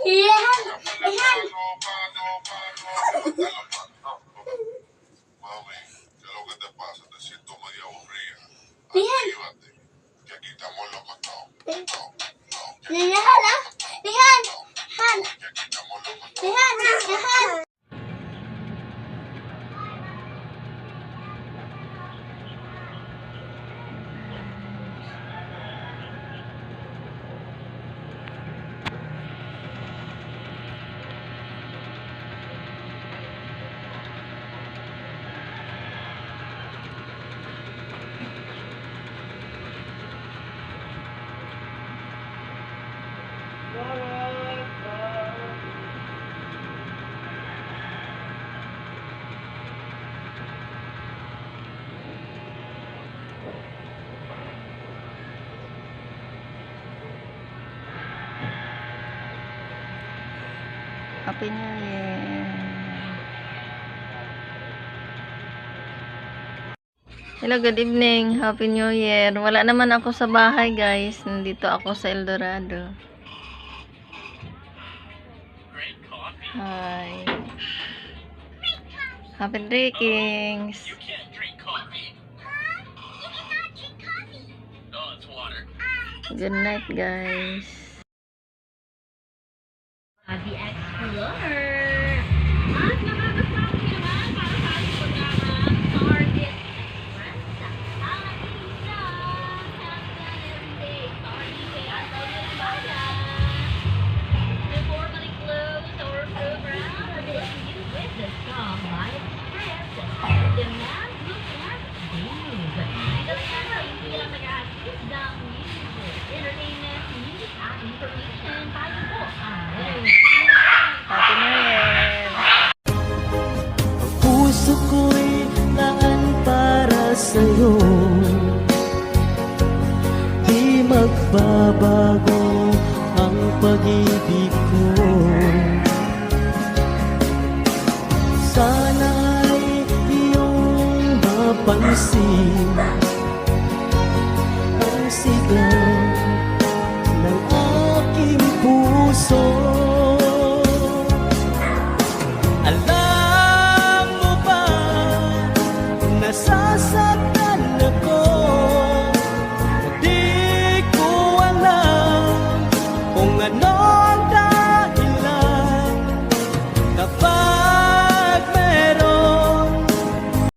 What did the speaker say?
Ihan. Ihan. Mami, ¿qué es lo que te pasa? Te siento medio aburrida. Ihan. Actívate, que aquí estamos locos todos. Ihan. Ihan. Han. Que aquí estamos locos todos. Ihan. Ihan. Happy New Year. Hello, good evening. Happy New Year. Wala naman ako sa bahay, guys. Nandito ako sa El Dorado. Hi. Happy drinkings. You can't drink coffee. You cannot drink coffee. Oh, it's water. Good night, guys. The Explorer. At nakakasama naman para sa ating programang Target Express. Alisa, champion everyday. Target kaya Target Bayan. Before we close our program, we're blessing you with the song by Express. Demand look at Dave. Ito lang yan sa hindi lang nag-aasist ng music, entertainment, news, at information. Tayo po ang Happy New Year. Puso ko'y naan para sa'yo. Di magbabago ang pag-ibig ko. Sana ay iyong mapansin